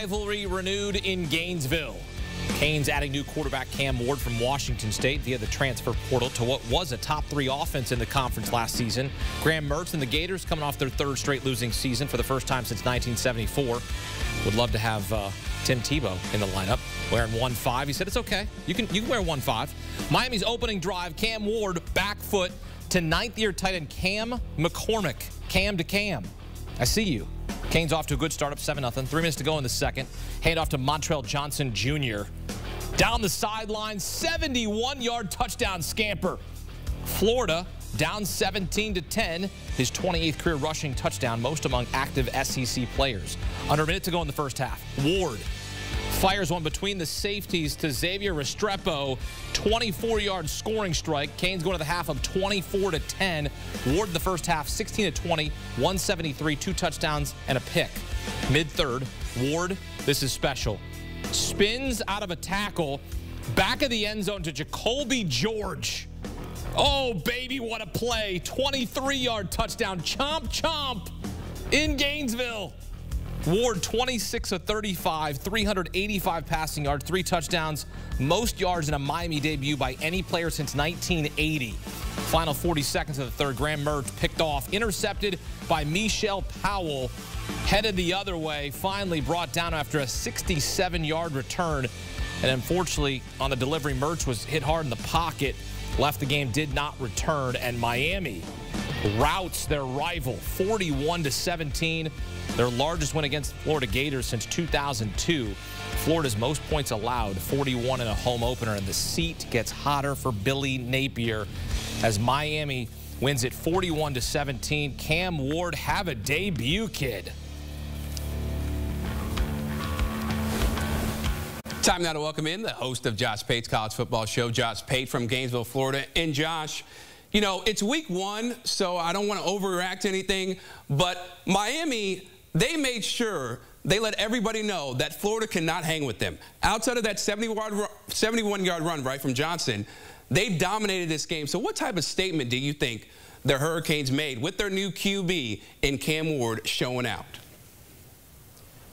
rivalry renewed in Gainesville. Canes adding new quarterback Cam Ward from Washington State via the transfer portal to what was a top 3 offense in the conference last season. Graham Mertz and the Gators coming off their 3rd straight losing season for the first time since 1974. Would love to have Tim Tebow in the lineup wearing 1-5. He said it's okay. You can wear 1-5. Miami's opening drive, Cam Ward back foot to 9th-year tight end Cam McCormick. Cam to Cam. I see you. Canes off to a good start, up 7-0. 3 minutes to go in the second. Hand off to Montrell Johnson Jr. Down the sideline, 71-yard touchdown scamper. Florida down 17-10. His 28th career rushing touchdown, most among active SEC players. Under a minute to go in the first half. Ward fires one between the safeties to Xavier Restrepo. 24-yard scoring strike. Canes go to the half of 24-10. Ward in the first half, 16-20, 173, 2 touchdowns and a pick. Mid-third, Ward, this is special. Spins out of a tackle, back of the end zone to Jacoby George. Oh, baby, what a play. 23-yard touchdown. Chomp, chomp in Gainesville. Ward 26 of 35, 385 passing yards, 3 touchdowns, most yards in a Miami debut by any player since 1980. Final 40 seconds of the third, Graham Mertz picked off, intercepted by Michelle Powell, headed the other way, finally brought down after a 67-yard return. And unfortunately, on the delivery, Mertz was hit hard in the pocket, left the game, did not return, and Miami routs their rival 41-17. Their largest win against Florida Gators since 2002. Florida's most points allowed, 41 in a home opener, and the seat gets hotter for Billy Napier as Miami wins it 41-17. Cam Ward, have a debut, kid. Time now to welcome in the host of Josh Pate's College Football Show, Josh Pate from Gainesville, Florida. And Josh, you know, it's week 1, so I don't want to overreact to anything, but Miami, they made sure they let everybody know that Florida cannot hang with them. Outside of that 71-yard run, right, from Johnson, they dominated this game. So what type of statement do you think the Hurricanes made with their new QB in Cam Ward showing out?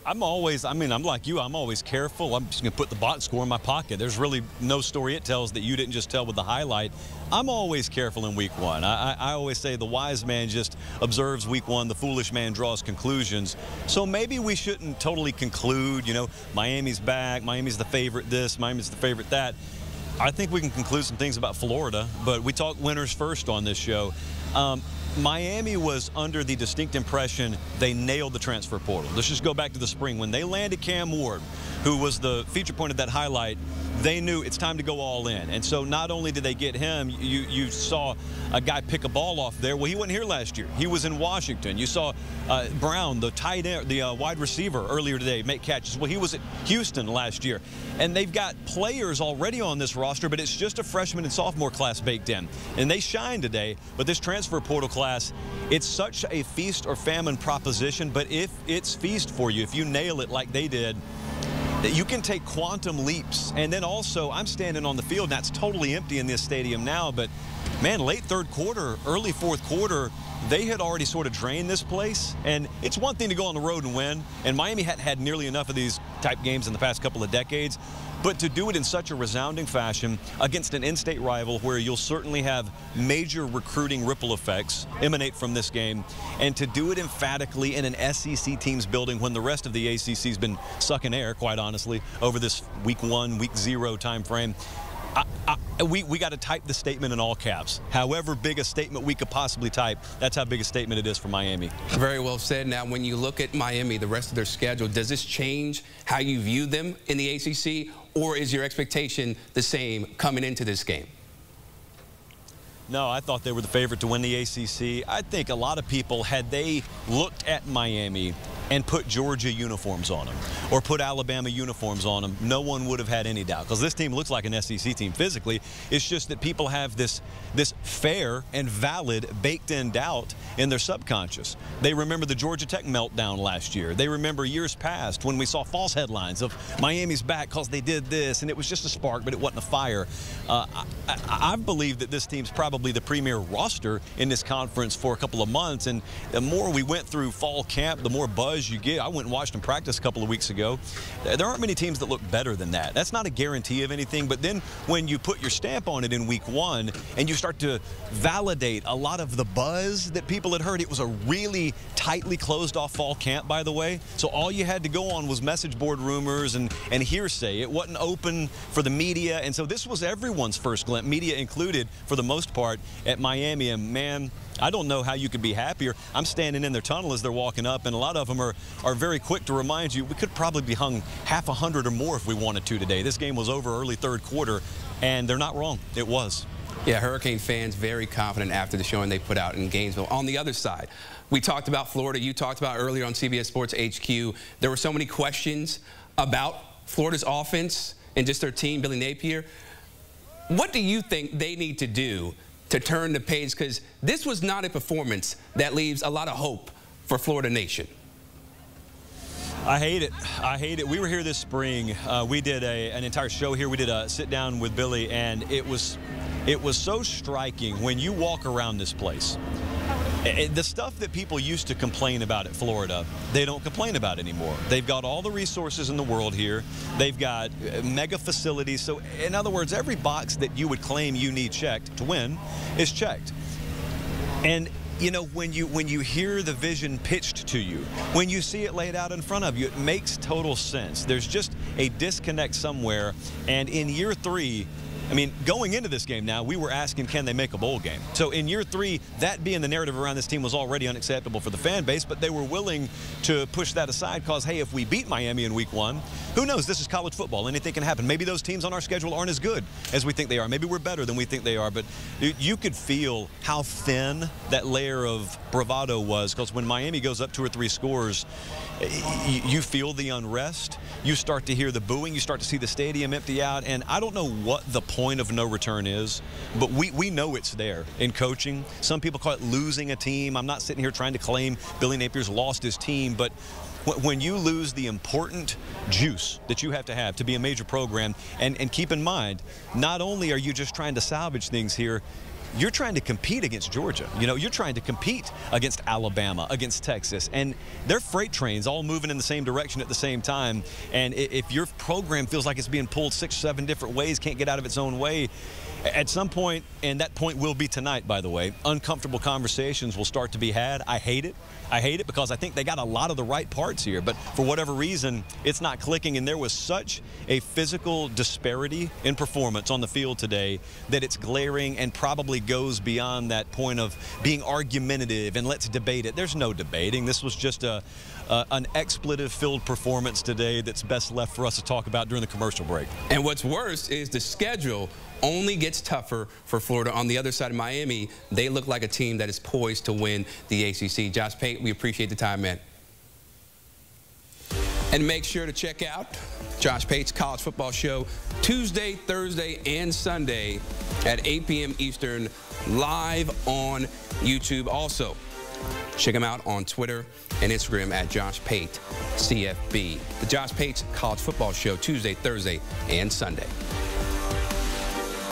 I'm like you, I'm always careful. I'm just going to put the box score in my pocket. There's really no story it tells that you didn't just tell with the highlight. I'm always careful in week 1. I always say the wise man just observes week 1. The foolish man draws conclusions. So maybe we shouldn't totally conclude, you know, Miami's back, Miami's the favorite this, Miami's the favorite that. I think we can conclude some things about Florida, but we talk winners first on this show. Miami was under the distinct impression they nailed the transfer portal. Let's just go back to the spring. When they landed Cam Ward, who was the feature point of that highlight, they knew it's time to go all in. And so not only did they get him, you saw a guy pick a ball off there. Well, he wasn't here last year. He was in Washington. You saw Brown, the tight end, the wide receiver earlier today, make catches. Well, he was at Houston last year. And they've got players already on this roster, but it's just a freshman and sophomore class baked in. And they shine today, but this transfer portal class, it's such a feast or famine proposition. But if it's feast for you, if you nail it like they did, that you can take quantum leaps. And then also, I'm standing on the field, and that's totally empty in this stadium now, but man, late 3rd quarter, early 4th quarter, they had already sort of drained this place. And it's one thing to go on the road and win, and Miami hadn't had nearly enough of these type games in the past couple of decades. But to do it in such a resounding fashion against an in-state rival where you'll certainly have major recruiting ripple effects emanate from this game, and to do it emphatically in an SEC team's building when the rest of the ACC's been sucking air, quite honestly, over this week 1, week 0 time frame. We got to type the statement in all caps. However big a statement we could possibly type, that's how big a statement it is for Miami. Very well said. Now, when you look at Miami, the rest of their schedule, does this change how you view them in the ACC, or is your expectation the same coming into this game? No, I thought they were the favorite to win the ACC. I think a lot of people, had they looked at Miami and put Georgia uniforms on them or put Alabama uniforms on them, no one would have had any doubt, because this team looks like an SEC team physically. It's just that people have this fair and valid baked-in doubt in their subconscious. They remember the Georgia Tech meltdown last year. They remember years past when we saw false headlines of Miami's back because they did this, and it was just a spark, but it wasn't a fire. I believe that this team's probably the premier roster in this conference for a couple of months, and the more we went through fall camp, the more buzz you get. I went and watched them practice a couple of weeks ago. ago. There aren't many teams that look better than that. That's not a guarantee of anything, but then when you put your stamp on it in week 1 and you start to validate a lot of the buzz that people had heard, it was a really tightly closed off fall camp, by the way. So all you had to go on was message board rumors and hearsay. It wasn't open for the media, and so this was everyone's first glimpse, media included for the most part, at Miami. And man, I don't know how you could be happier. I'm standing in their tunnel as they're walking up, and a lot of them are very quick to remind you we could probably be hung half 100 or more if we wanted to today. This game was over early third quarter, and they're not wrong. It was. Yeah, Hurricane fans very confident after the showing they put out in Gainesville. On the other side, we talked about Florida. You talked about earlier on CBS Sports HQ. There were so many questions about Florida's offense and just their team, Billy Napier. What do you think they need to do to turn the page? Because this was not a performance that leaves a lot of hope for Florida Nation. I hate it. I hate it. We were here this spring. We did an entire show here. We did a sit down with Billy, and it was so striking when you walk around this place. The stuff that people used to complain about at Florida, they don't complain about anymore. They've got all the resources in the world here. They've got mega facilities. So, in other words, every box that you would claim you need checked to win is checked. And you know, when you hear the vision pitched to you, when you see it laid out in front of you, it makes total sense. There's just a disconnect somewhere. And in year 3, I mean, going into this game now, we were asking, can they make a bowl game? So in year 3, that being the narrative around this team was already unacceptable for the fan base, but they were willing to push that aside because, hey, if we beat Miami in week 1, who knows? This is college football. Anything can happen. Maybe those teams on our schedule aren't as good as we think they are. Maybe we're better than we think they are. But you could feel how thin that layer of bravado was, because when Miami goes up 2 or 3 scores, you feel the unrest. You start to hear the booing. You start to see the stadium empty out. And I don't know what the point of no return is, but we know it's there in coaching. Some people call it losing a team. I'm not sitting here trying to claim Billy Napier's lost his team, but when you lose the important juice that you have to be a major program, and keep in mind, not only are you just trying to salvage things here, you're trying to compete against Georgia. You know, you're trying to compete against Alabama, against Texas, and they're freight trains all moving in the same direction at the same time. And if your program feels like it's being pulled 6 or 7 different ways, can't get out of its own way, at some point, and that point will be tonight, by the way, uncomfortable conversations will start to be had. I hate it. I hate it because I think they got a lot of the right parts here, but for whatever reason, it's not clicking, and there was such a physical disparity in performance on the field today that it's glaring and probably goes beyond that point of being argumentative and let's debate it. There's no debating. This was just an expletive-filled performance today that's best left for us to talk about during the commercial break. And what's worse is the schedule only gets tougher for Florida. On the other side of Miami, they look like a team that is poised to win the ACC. Josh Pate, we appreciate the time, man. And make sure to check out Josh Pate's College Football Show Tuesday, Thursday, and Sunday at 8 p.m. Eastern, live on YouTube. Also, check him out on Twitter and Instagram at Josh Pate CFB. The Josh Pate's College Football Show Tuesday, Thursday, and Sunday.